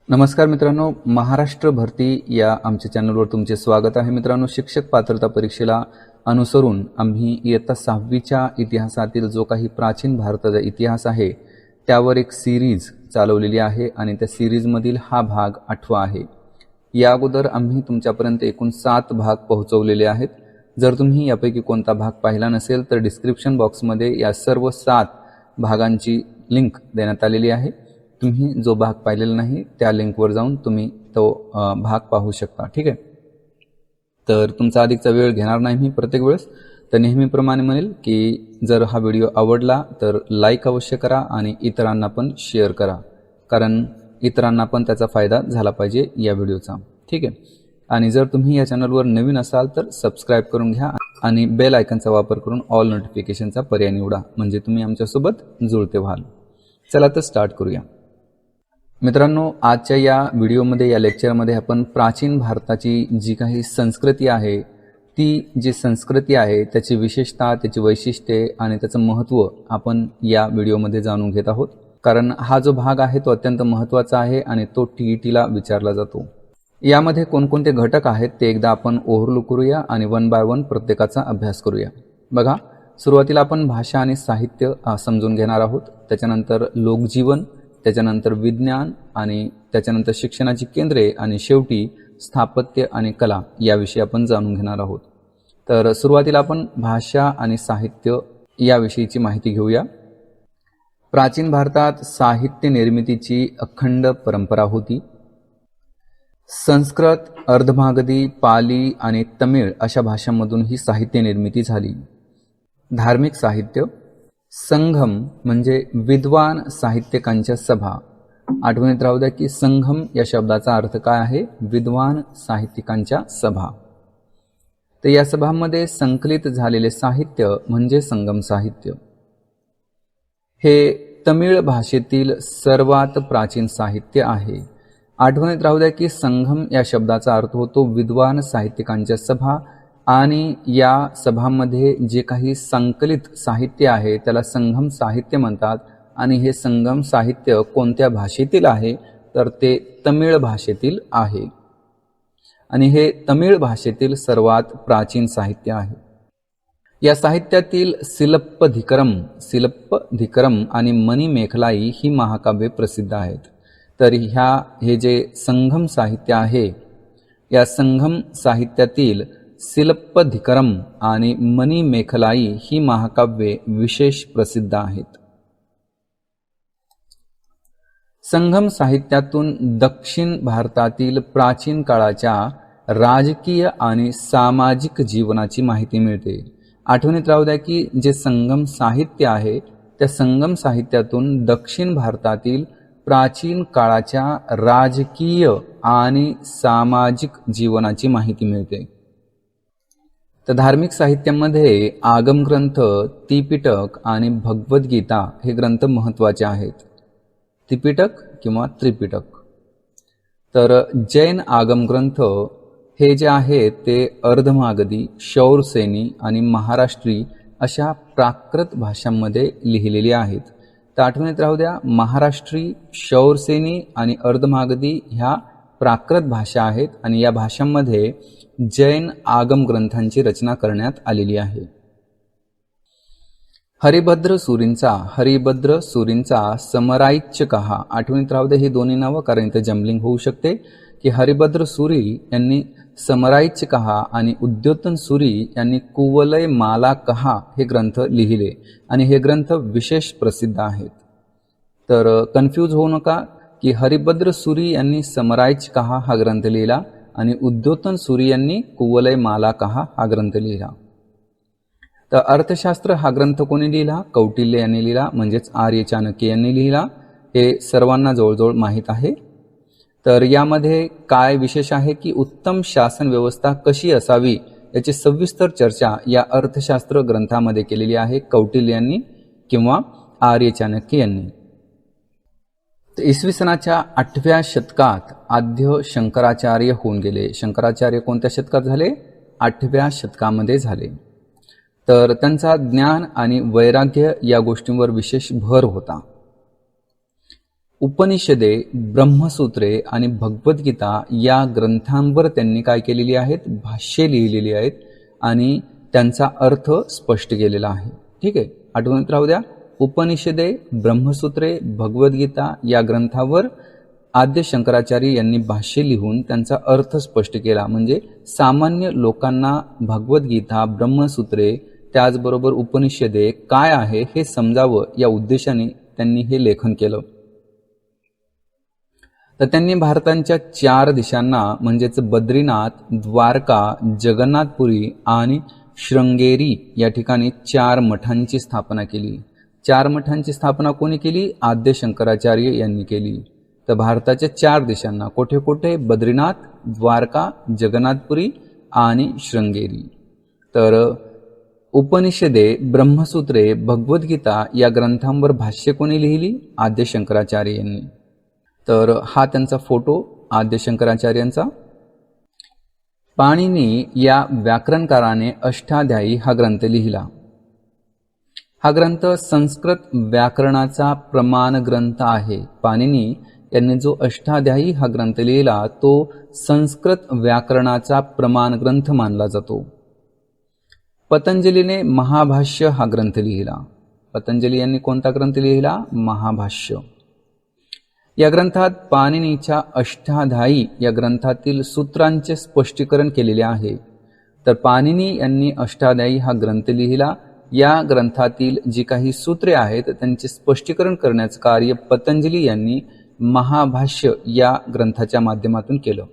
नमस्कार मित्रांनो, महाराष्ट्र भरती या आमच्या चॅनलवर तुमचे स्वागत आहे. मित्रांनो, शिक्षक पात्रता परीक्षेला अनुसरून आम्ही इयत्ता 6वीच्या इतिहासातील जो काही प्राचीन भारताचा इतिहास आहे त्यावर एक सिरीज चालवलेली आहे आणि त्या सिरीजमधील हा भाग 8वा आहे. या अगोदर आम्ही तुमच्यापर्यंत एकूण 7 भाग पोहोचवलेले आहेत. जर तुम्ही यापैकी कोणता भाग पाहिला नसेल तर डिस्क्रिप्शन बॉक्समध्ये या सर्व 7 भागांची लिंक देण्यात आलेली आहे. तुम्ही जो भाग पाहिलेला नाही त्या लिंकवर जाऊन तुम्ही तो भाग पाहू शकता. ठीक आहे. तर तुमचा अधिकचा वेळ घेणार नाही मी प्रत्येक वेळेस. तर नेहमीप्रमाणे म्हणेल की जर हा व्हिडिओ आवडला तर लाईक अवश्य करा आणि इतरांना पण शेअर करा, कारण इतरांना पण त्याचा फायदा झाला पाहिजे या व्हिडिओचा. ठीक आहे. आणि जर तुम्ही या चॅनलवर नवीन असाल तर सबस्क्राईब करून घ्या आणि बेल आयकॉनचा वापर करून ऑल नोटिफिकेशनचा पर्याय निवडा, म्हणजे तुम्ही आमच्यासोबत जुळते व्हाल. चला तर स्टार्ट करूया. मित्रांनो, आजच्या या व्हिडिओमध्ये या लेक्चरमध्ये आपण प्राचीन भारताची जी काही संस्कृती आहे, ती जी संस्कृती आहे त्याची विशेषता, त्याची वैशिष्ट्ये आणि त्याचं महत्त्व आपण या व्हिडिओमध्ये जाणून घेत आहोत. कारण हा जो भाग आहे तो अत्यंत महत्त्वाचा आहे आणि तो TETला विचारला जातो. यामध्ये कोणकोणते घटक आहेत ते एकदा आपण ओव्हरलुक करूया आणि वन बाय वन प्रत्येकाचा अभ्यास करूया. बघा, सुरुवातीला आपण भाषा आणि साहित्य समजून घेणार आहोत. त्याच्यानंतर लोकजीवन, त्याच्यानंतर विज्ञान आणि त्याच्यानंतर शिक्षणाची केंद्रे आणि शेवटी स्थापत्य आणि कला याविषयी आपण जाणून घेणार आहोत. तर सुरुवातीला आपण भाषा आणि साहित्य याविषयीची माहिती घेऊया. प्राचीन भारतात साहित्य निर्मितीची अखंड परंपरा होती. संस्कृत, अर्धमागधी, पाली आणि तमिळ अशा भाषांमधून ही साहित्य निर्मिती झाली. धार्मिक साहित्य, संगम म्हणजे विद्वान साहित्यिकांच्या सभा. आठवणीत राहू द्या की संगम या शब्दाचा अर्थ काय आहे? विद्वान साहित्यिकांच्या सभा. तर या सभांमध्ये संकलित झालेले साहित्य म्हणजे संगम साहित्य. हे तमिळ भाषेतील सर्वात प्राचीन साहित्य आहे. आठवणीत राहू द्या की संगम या शब्दाचा अर्थ होतो विद्वान साहित्यिकांच्या सभा आणि या सभांमध्ये जे काही संकलित साहित्य आहे त्याला संगम साहित्य म्हणतात. आणि हे संगम साहित्य कोणत्या भाषेतील आहे तर ते तमिळ भाषेतील आहे आणि हे तमिळ भाषेतील सर्वात प्राचीन साहित्य आहे. या साहित्यातील सिलप्पधिकरम आणि मणिमेखलाई ही महाकाव्ये प्रसिद्ध आहेत. तर हे जे संगम साहित्य आहे, या संगम साहित्यातील सिलप्पधिकरम आणि मणिमेखलाई ही महाकाव्ये विशेष प्रसिद्ध आहेत. संगम साहित्यातून दक्षिण भारतातील प्राचीन काळाच्या राजकीय आणि सामाजिक जीवनाची माहिती मिळते. आठवणीत राहू द्या की जे संगम साहित्य आहे त्या संगम साहित्यातून दक्षिण भारतातील प्राचीन काळाच्या राजकीय आणि सामाजिक जीवनाची माहिती मिळते. तर धार्मिक साहित्यामध्ये आगमग्रंथ, त्रिपिटक आणि भगवद्गीता हे ग्रंथ महत्त्वाचे आहेत. त्रिपिटक किंवा त्रिपिटक. तर जैन आगमग्रंथ हे जे आहेत ते अर्धमागधी, शौरसेनी आणि महाराष्ट्री अशा प्राकृत भाषांमध्ये लिहिलेली आहेत. तर आठवणीत राहू द्या, महाराष्ट्री, शौरसेनी आणि अर्धमागधी ह्या प्राकृत भाषा आहेत आणि या भाषांमध्ये जैन आगम ग्रंथांची रचना करण्यात आलेली आहे. हरिभद्र सुरींचा समराईच्य कहा. आठवणीत राहू दे ही दोन्ही नावं, कारण इथे जम्बलिंग होऊ शकते की हरिभद्र सुरी यांनी समराईच्य कहा आणि उद्योतन सुरी यांनी कुवलय माला कहा हे ग्रंथ लिहिले आणि हे ग्रंथ विशेष प्रसिद्ध आहेत. तर कन्फ्यूज होऊ नका की हरिभद्र सुरी यांनी समराईच्य कहा हा ग्रंथ लिहिला आणि उद्योतन सुरी यांनी कुवलय माला कहा हा ग्रंथ लिहिला. तर अर्थशास्त्र हा ग्रंथ कोणी लिहिला? कौटिल्य यांनी लिहिला, म्हणजेच आर्य चाणक्य यांनी लिहिला. हे सर्वांना जवळजवळ माहीत आहे. तर यामध्ये काय विशेष आहे की उत्तम शासन व्यवस्था कशी असावी याची सविस्तर चर्चा या अर्थशास्त्र ग्रंथामध्ये केलेली आहे कौटिल्य यांनी किंवा आर्य चाणक्य यांनी. तर इसवी सनाच्या 8व्या शतकात आद्य शंकराचार्य होऊन गेले. शंकराचार्य कोणत्या शतकात झाले? 8व्या शतकामध्ये झाले. तर त्यांचा ज्ञान आणि वैराग्य या गोष्टींवर विशेष भर होता. उपनिषदे, ब्रह्मसूत्रे आणि भगवद्गीता या ग्रंथांवर त्यांनी काय केलेली आहेत, भाष्ये लिहिलेली आहेत आणि त्यांचा अर्थ स्पष्ट केलेला आहे. ठीक आहे, आठवणीत राहू द्या. उपनिषदे, ब्रह्मसूत्रे, भगवद्गीता या ग्रंथावर आद्य शंकराचार्य यांनी भाष्य लिहून त्यांचा अर्थ स्पष्ट केला. म्हणजे सामान्य लोकांना भगवद्गीता, ब्रह्मसूत्रे त्याचबरोबर उपनिषदे काय आहे हे समजावं या उद्देशाने त्यांनी हे लेखन केलं. तर त्यांनी भारताच्या 4 दिशांना म्हणजेच बद्रीनाथ, द्वारका, जगन्नाथपुरी आणि श्रृंगेरी या ठिकाणी 4 मठांची स्थापना केली. 4 मठांची स्थापना कोणी केली? आद्य शंकराचार्य यांनी केली. तर भारताच्या 4 दिशांना कोठे कोठे? बद्रीनाथ, द्वारका, जगन्नाथपुरी आणि श्रृंगेरी. तर उपनिषदे, ब्रह्मसूत्रे, भगवद्गीता या ग्रंथांवर भाष्य कोणी लिहिली? आद्य शंकराचार्य यांनी. तर हा त्यांचा फोटो आद्य शंकराचार्यांचा. पाणिनी या व्याकरणकाराने अष्टाध्यायी हा ग्रंथ लिहिला. हा ग्रंथ संस्कृत व्याकरणाचा प्रमाण ग्रंथ आहे. पाणिनी यांनी जो अष्टाध्यायी हा ग्रंथ लिहिला तो संस्कृत व्याकरणाचा प्रमाण ग्रंथ मानला जातो. पतंजलीने महाभाष्य हा ग्रंथ लिहिला. पतंजली यांनी कोणता ग्रंथ लिहिला? महाभाष्य. या ग्रंथात पाणिनीच्या अष्टाध्यायी या ग्रंथातील सूत्रांचे स्पष्टीकरण केलेले आहे. तर पाणिनी यांनी अष्टाध्यायी हा ग्रंथ लिहिला. या ग्रंथातील जी काही सूत्रे आहेत त्यांचे स्पष्टीकरण करण्याचं कार्य पतंजली यांनी महाभाष्य या ग्रंथाच्या माध्यमातून केलं.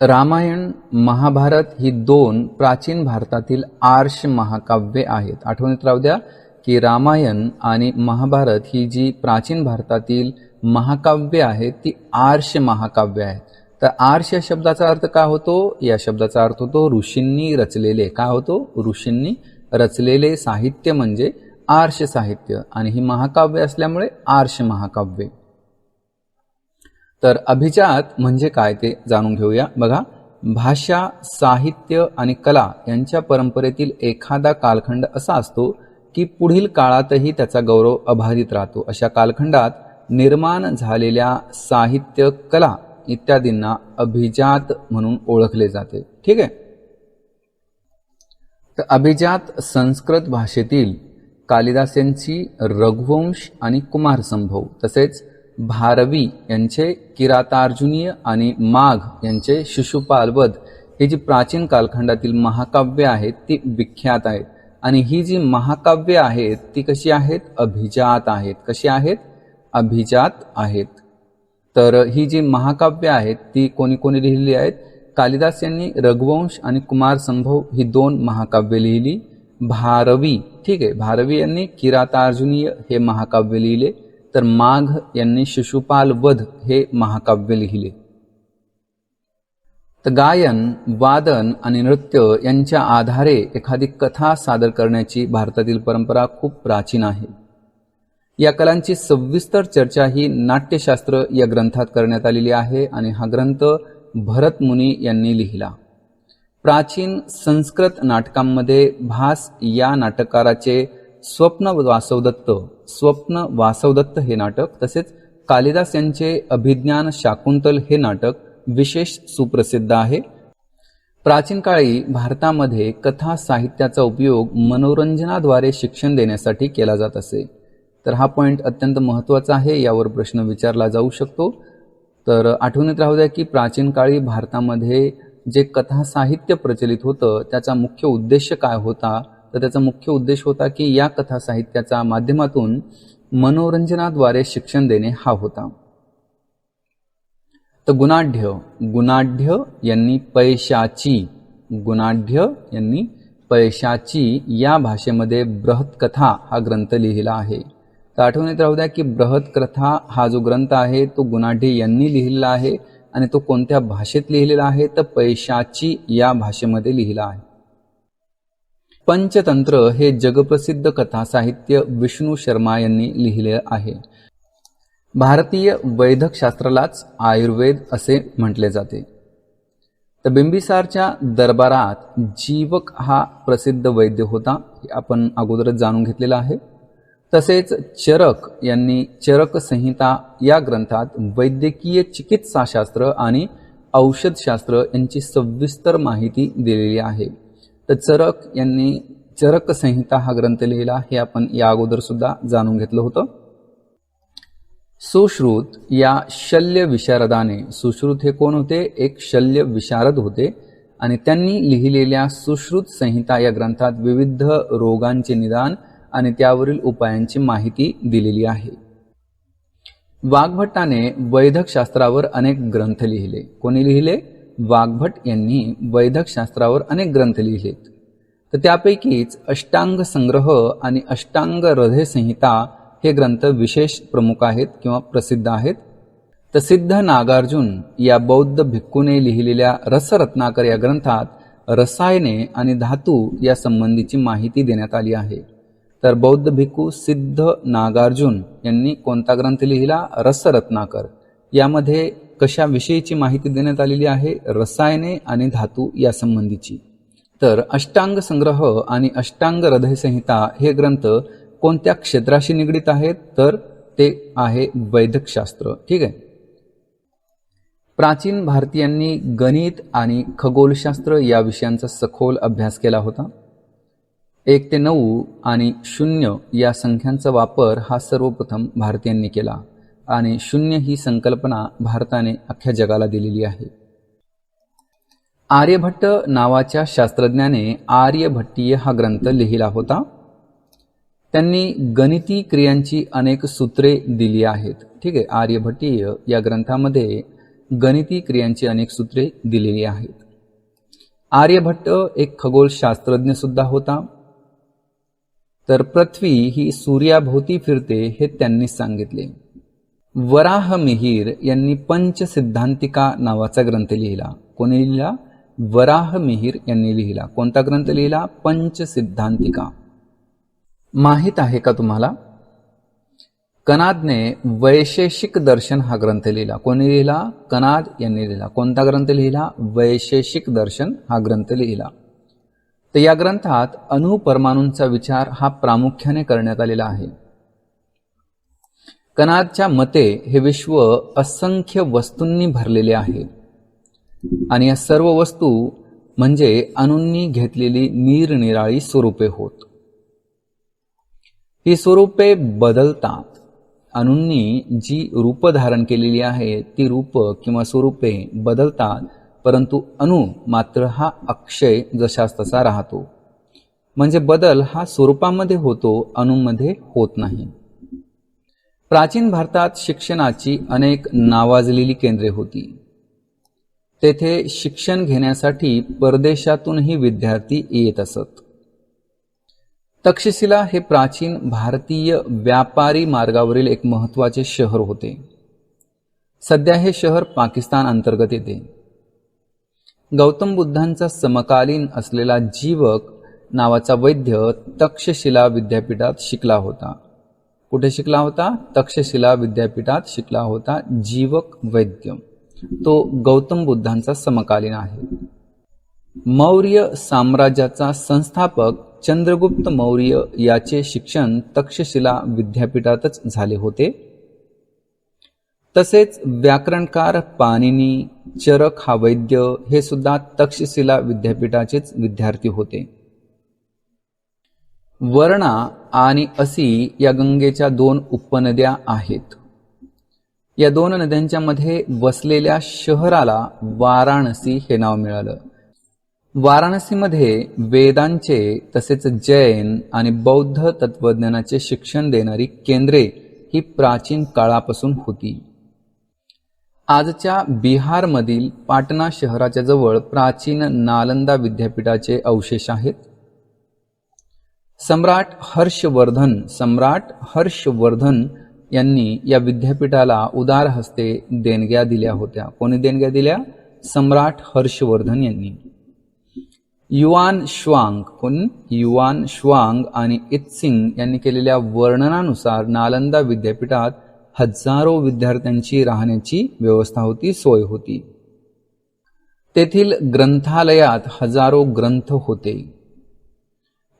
रामायण, महाभारत ही 2 प्राचीन भारतातील आर्ष महाकाव्ये आहेत. आठवणीत राहू द्या की रामायण आणि महाभारत ही जी प्राचीन भारतातील महाकाव्ये आहेत ती आर्ष महाकाव्य आहेत. तर आर्ष या शब्दाचा अर्थ काय होतो? या शब्दाचा अर्थ होतो ऋषींनी रचलेले. काय होतो? ऋषींनी रचलेले साहित्य म्हणजे आर्ष साहित्य आणि ही महाकाव्य असल्यामुळे आर्ष महाकाव्य. तर अभिजात म्हणजे काय ते जाणून घेऊया. बघा, भाषा, साहित्य आणि कला यांच्या परंपरेतील एखादा कालखंड असा असतो की पुढील काळातही त्याचा गौरव अबाधित राहतो. अशा कालखंडात निर्माण झालेल्या साहित्य, कला इत्यादींना अभिजात म्हणून ओळखले जाते. ठीक आहे. तर अभिजात संस्कृत भाषेतील कालिदास यांची रघुवंश आणि कुमारसंभव, तसेच भारवी यांचे किरातार्जुनीय आणि माघ यांचे शिशुपालवध हे जी प्राचीन कालखंडातील महाकाव्य आहेत ती विख्यात आहेत. आणि ही जी महाकाव्य आहेत ती कशी आहेत? अभिजात आहेत. कशी आहेत? अभिजात आहेत. तर ही जी महाकाव्य आहेत ती कोणी कोणी लिहिली आहेत? कालिदास यांनी रघुवंश आणि कुमारसंभव ही 2 महाकाव्य लिहिली. भारवी, ठीक आहे, भारवी यांनी किरातार्जुनीय हे महाकाव्य लिहिले. तर माघ यांनी शिशुपाल वध हे महाकाव्य लिहिले. तर गायन, वादन आणि नृत्य यांच्या आधारे एखादी कथा सादर करण्याची भारतातील परंपरा खूप प्राचीन आहे. या कलांची सविस्तर चर्चा ही नाट्यशास्त्र या ग्रंथात करण्यात आलेली आहे आणि हा ग्रंथ भरत मुनी यांनी लिहिला. प्राचीन संस्कृत नाटकांमध्ये भास या नाटककाराचे स्वप्न वासवदत्त हे नाटक, तसेच कालिदास यांचे अभिज्ञान शाकुंतल हे नाटक विशेष सुप्रसिद्ध आहे. प्राचीन काळी भारतामध्ये कथा साहित्याचा उपयोग मनोरंजनाद्वारे शिक्षण देण्यासाठी केला जात असे. तर हा पॉइंट अत्यंत महत्त्वाचा आहे, यावर प्रश्न विचारला जाऊ शकतो. तर आठवणीत राहू द्या की प्राचीन काळी भारतामध्ये जे कथा साहित्य प्रचलित होतं त्याचा मुख्य उद्देश काय होता? तर त्याचा मुख्य उद्देश होता की या कथा साहित्याच्या माध्यमातून मनोरंजनाद्वारे शिक्षण देणे हा होता. तर गुणाढ्य यांनी पैशाची या भाषेमध्ये बृहत कथा हा ग्रंथ लिहिला आहे. तर आठवणीत राहू द्या की बृहत कथा हा जो ग्रंथ आहे तो गुणाढ्य यांनी लिहिलेला आहे आणि तो कोणत्या भाषेत लिहिलेला आहे? तर पैशाची या भाषेमध्ये लिहिला आहे. पंचतंत्र हे जगप्रसिद्ध कथा साहित्य विष्णू शर्मा यांनी लिहिले आहे. भारतीय वैद्यकशास्त्रालाच आयुर्वेद असे म्हटले जाते. तर बिंबिसारच्या दरबारात जीवक हा प्रसिद्ध वैद्य होता, हे आपण अगोदरच जाणून घेतलेला आहे. तसेच चरक यांनी चरक संहिता या ग्रंथात वैद्यकीय चिकित्साशास्त्र आणि औषधशास्त्र यांची सविस्तर माहिती दिलेली आहे. तर चरक यांनी चरक संहिता हा ग्रंथ लिहिला, हे आपण या अगोदर सुद्धा जाणून घेतलं होतं. सुश्रुत या शल्य विशारदाने, सुश्रुत हे कोण होते? एक शल्य विशारद होते आणि त्यांनी लिहिलेल्या सुश्रुत संहिता या ग्रंथात विविध रोगांचे निदान आणि त्यावरील उपायांची माहिती दिलेली आहे. वाग्भट्टाने वैद्यक शास्त्रावर अनेक ग्रंथ लिहिले. कोणी लिहिले? वाग्भट यांनी वैद्यक शास्त्रावर अनेक ग्रंथ लिहिलेत. तर त्यापैकीच अष्टांग संग्रह आणि अष्टांग हृदय संहिता हे ग्रंथ विशेष प्रमुख आहेत किंवा प्रसिद्ध आहेत. तर सिद्ध नागार्जुन या बौद्ध भिक्खूने लिहिलेल्या रसरत्नाकर या ग्रंथात रसायने आणि धातू या संबंधीची माहिती देण्यात आली आहे. तर बौद्ध भिक्खू सिद्ध नागार्जुन यांनी कोणता ग्रंथ लिहिला? रसरत्नाकर. यामध्ये कशाविषयीची माहिती देण्यात आलेली आहे? रसायने आणि धातू या संबंधीची. तर अष्टांग संग्रह आणि अष्टांग हृदय संहिता हे ग्रंथ कोणत्या क्षेत्राशी निगडीत आहेत? तर ते आहे वैद्यक शास्त्र. ठीक आहे. प्राचीन भारतीयांनी गणित आणि खगोलशास्त्र या विषयांचा सखोल अभ्यास केला होता. 1 ते 9 आणि 0 या संख्यांचा वापर हा सर्वप्रथम भारतीयांनी केला आणि 0 ही संकल्पना भारताने अख्ख्या जगाला दिलेली आहे. आर्यभट्ट नावाच्या शास्त्रज्ञाने आर्यभट्टीय हा ग्रंथ लिहिला होता. त्यांनी गणिती क्रियांची अनेक सूत्रे दिली आहेत. ठीक आहे. आर्यभट्टीय या ग्रंथामध्ये गणिती क्रियांची अनेक सूत्रे दिलेली आहेत. आर्यभट्ट एक खगोलशास्त्रज्ञ सुद्धा होता. तर पृथ्वी ही सूर्याभोवती फिरते हे त्यांनी सांगितले. वराह मिहिर यांनी पंचसिद्धांतिका नावाचा ग्रंथ लिहिला. कोणी लिहिला? वराह मिहिर यांनी लिहिला. कोणता ग्रंथ लिहिला? पंचसिद्धांतिका. माहित आहे का तुम्हाला? कनादने वैशेषिक दर्शन हा ग्रंथ लिहिला. कोणी लिहिला? कनाद यांनी लिहिला. कोणता ग्रंथ लिहिला? वैशेषिक दर्शन हा ग्रंथ लिहिला. तर या ग्रंथात अणु परमाणूंचा विचार हा प्रामुख्याने करण्यात आलेला आहे. कनादच्या मते हे विश्व असंख्य वस्तूंनी भरलेले आहे आणि या सर्व वस्तू म्हणजे अणूंनी घेतलेली निरनिराळी स्वरूपे होत. ही स्वरूपे बदलतात. अणूंनी जी रूप धारण केलेली आहे ती रूप किंवा स्वरूपे बदलतात, परंतु अणू मात्र हा अक्षय जशास तसा राहतो. म्हणजे बदल हा स्वरूपामध्ये होतो, अणूमध्ये होत नाही. प्राचीन भारतात शिक्षणाची अनेक नावाजलेली केंद्रे होती. तेथे शिक्षण घेण्यासाठी परदेशातूनही विद्यार्थी येत असत. तक्षशिला हे प्राचीन भारतीय व्यापारी मार्गावरील एक महत्त्वाचे शहर होते. सध्या हे शहर पाकिस्तान अंतर्गत येते. गौतम बुद्धांचा समकालीन असलेला जीवक नावाचा वैद्य तक्षशिला विद्यापीठात शिकला होता. कुठे शिकला होता? तक्षशिला विद्यापीठात शिकला होता. जीवक वैद्य तो गौतम बुद्धांचा समकालीन आहे. मौर्य साम्राज्याचा संस्थापक चंद्रगुप्त मौर्य याचे शिक्षण तक्षशिला विद्यापीठातच झाले होते. तसेच व्याकरणकार पाणिनी, चरक हा वैद्य हे सुद्धा तक्षशिला विद्यापीठाचेच विद्यार्थी होते. वर्णा आणि असी या गंगेच्या 2 उपनद्या आहेत. या 2 नद्यांच्या मध्ये वसलेल्या शहराला वाराणसी हे नाव मिळालं. वाराणसीमध्ये वेदांचे तसेच जैन आणि बौद्ध तत्वज्ञानाचे शिक्षण देणारी केंद्रे ही प्राचीन काळापासून होती. आजच्या बिहारमधील पाटणा शहराच्या जवळ प्राचीन नालंदा विद्यापीठाचे अवशेष आहेत. सम्राट हर्षवर्धन यांनी या विद्यापीठाला उदार हस्ते देणग्या दिल्या होत्या. कोणी देणग्या दिल्या? सम्राट हर्षवर्धन यांनी. युआन श्वांग आणि इत्सिंग यांनी केलेल्या वर्णनानुसार नालंदा विद्यापीठात हजारो विद्यार्थ्यांची राहण्याची व्यवस्था होती, सोय होती. तेथील ग्रंथालयात हजारो ग्रंथ होते.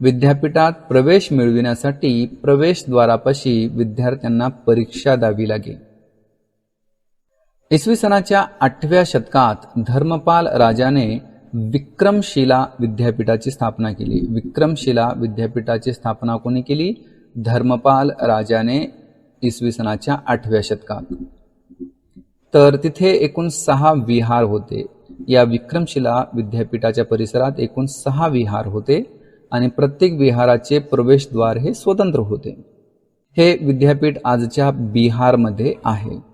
विद्यापीठात प्रवेश मिळविण्यासाठी प्रवेशद्वारापाशी विद्यार्थ्यांना परीक्षा द्यावी लागे. इसवी सनाच्या 8व्या शतकात धर्मपाल राजाने विक्रमशिला विद्यापीठाची स्थापना केली. विक्रमशिला विद्यापीठाची स्थापना कोणी केली? धर्मपाल राजाने इसवी सनाच्या 8व्या शतकात. तर तिथे एकूण 6 विहार होते. या विक्रमशिला विद्यापीठाच्या परिसरात एकूण 6 विहार होते आणि प्रत्येक विहाराचे प्रवेशद्वार हे स्वतंत्र होते. हे विद्यापीठ आजच्या बिहारमध्ये आहे.